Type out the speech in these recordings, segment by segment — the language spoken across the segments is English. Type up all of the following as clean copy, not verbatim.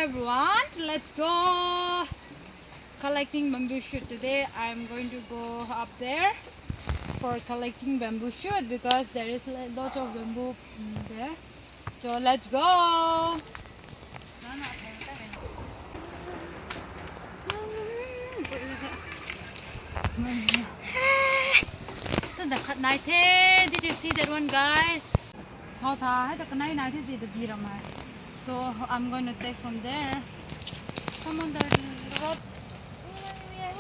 everyone, let's go collecting bamboo shoot. Today I'm going to go up there for collecting bamboo shoot because there is lots of bamboo there. So let's go. Did you see that one, guys? So I'm going to take from there. Come on, the road. We are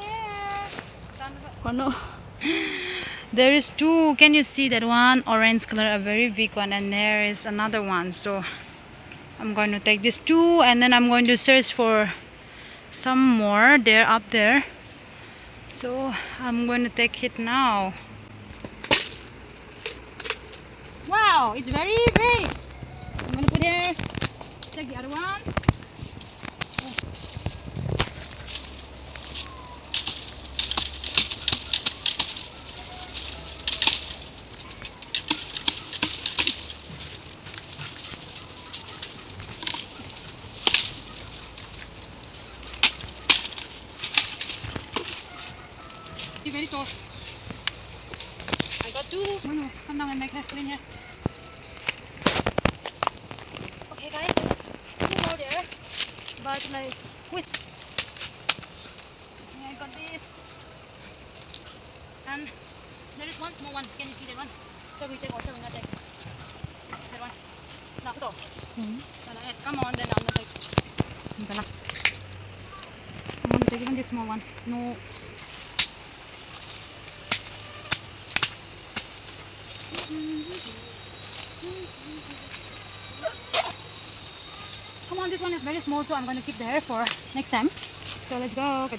here. No. There is two. Can you see that one? Orange color, a very big one, and there is another one. So I'm going to take these two, and then I'm going to search for some more. They're up there. So I'm going to take it now. Wow, it's very big. I'm going to put here. Take the other one. You're very tall. I got two. No, come down and make her clean here. Okay, guys, there's two more there. But like, whisk. Yeah, I got this. And there is one small one. Can you see that one? So we take also, we not take that one. No, ito. Come on, then I'm gonna take. I'm gonna take even this small one. No. Come on, this one is very small, so I'm going to keep the hair for next time. So let's go.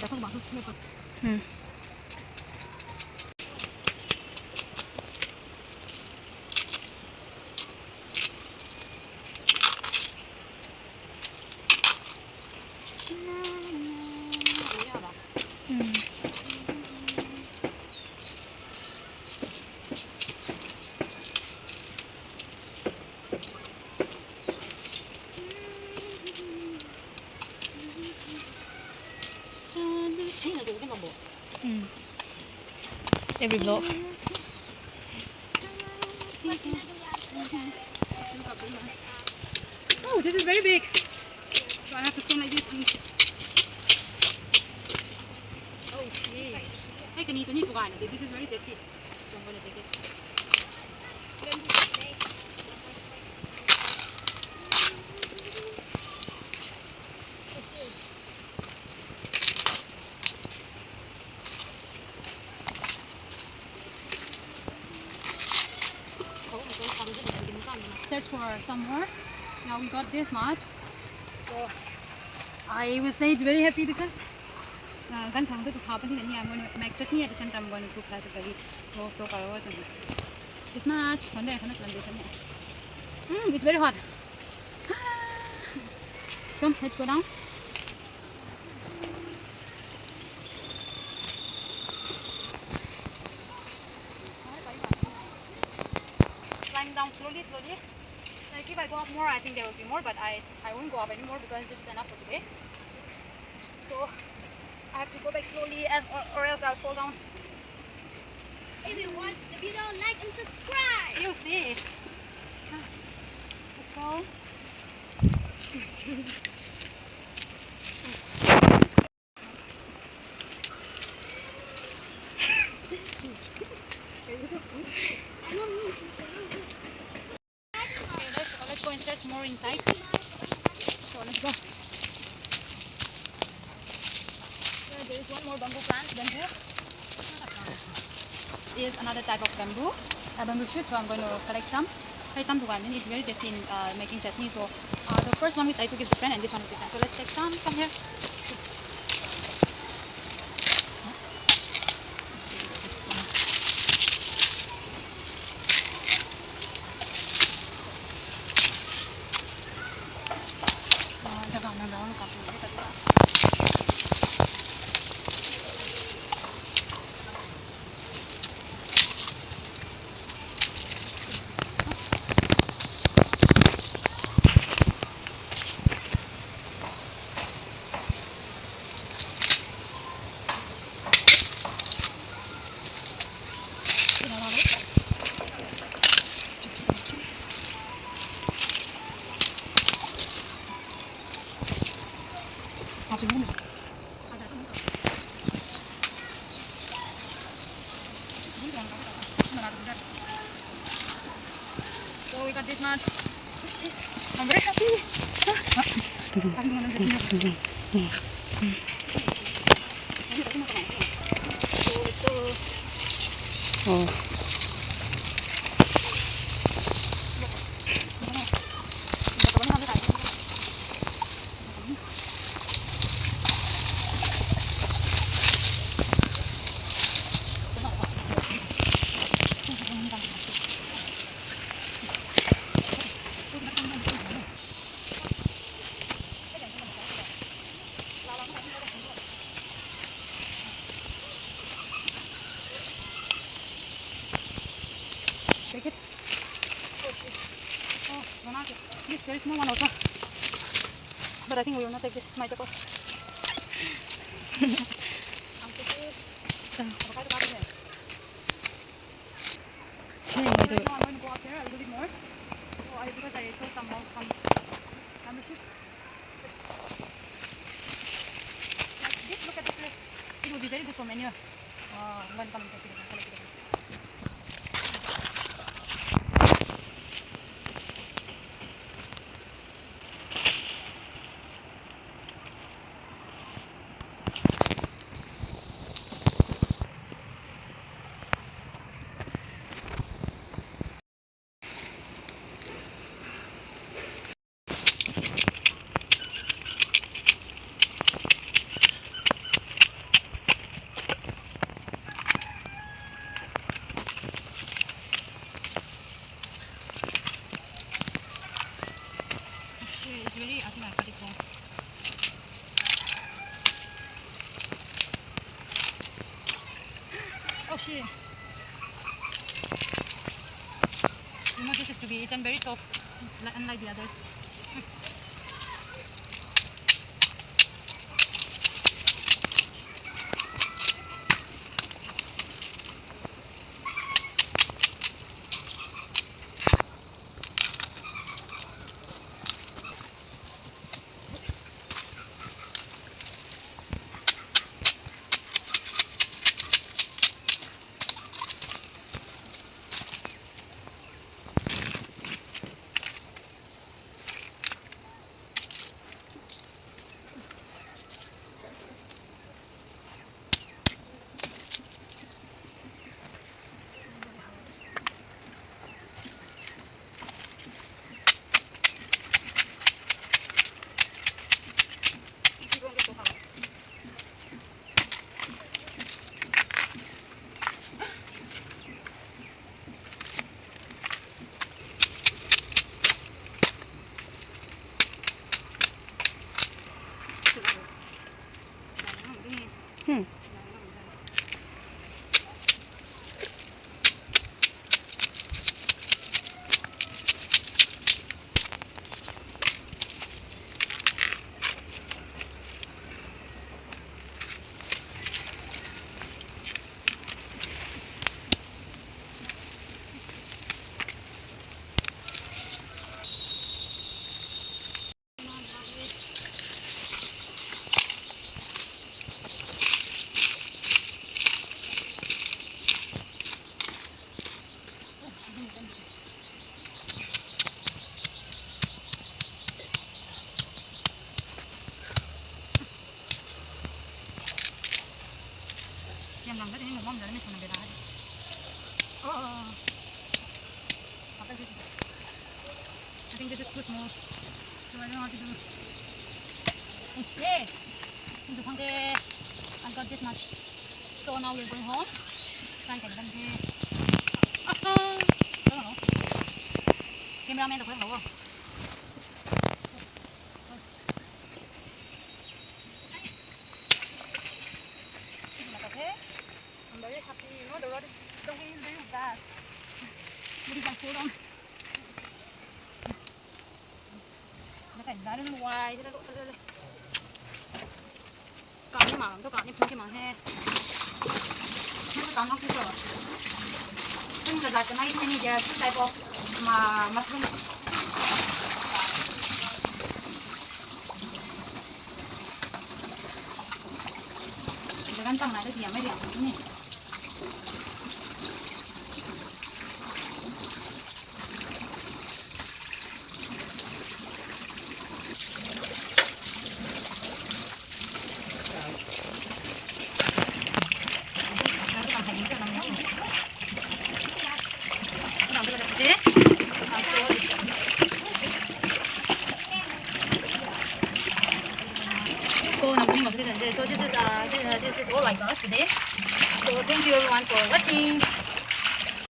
Every vlog. Oh, this is very big. So I have to stand like this. Oh, yeah. Hey, this is very tasty. So I'm going to take it. Search for some more. Now we got this much. So I will say it's very happy because I'm going to make chutney at the same time. I'm going to cook as a curry. So this much. It's very hot. Come, let's go down. Climb down slowly. Like if I go up more, I think there will be more, but I won't go up anymore because this is enough for today. So I have to go back slowly or else I'll fall down. If you want the video, like and subscribe. You see it. Let's go. Let's go and search more inside. So let's go. There is one more bamboo plant. This is another type of bamboo shoot. So I'm going to collect some. It's very tasty in making chutney. So the first one which I took is different, and this one is different. So let's take some from here. So we got this much. Oh shit, I'm very happy. So let's go. Oh. Take it. Oh, banana. Yes, there is small one also. But I think we will not take this. My jacket. I'll take this. Avocado got it there. Okay, Right do now I'm going to go up there a little bit more. So because I saw some membership. Like this, look at this. It will be very good for manure. I'm going to come and take it again. Collect it again. Shit, it's really, I think I got it wrong. Oh shit. You know this is to be eaten very soft, unlike the others. Hmm. Yang lang tadi ini mau jalan macam beda aja. Oh. Apa this? I think this is too small, so I don't know how to do. Oh shit! I got this much. So now we're going home. Try cảnh văn thế. Đó là cameraman được không đâu? I'm very happy. You know the way is very bad. What is my food on? Nó cảnh giá nó hoài thế đó. Cả những mảng tôi cả những phương cái mảng he. Nó cả nó cũng rồi. Cái này là cái này giờ cái type of mà mushroom. กันตั้งไหนได้เดียวไม่เดียวนี่ So this is all I got today. So thank you everyone for watching.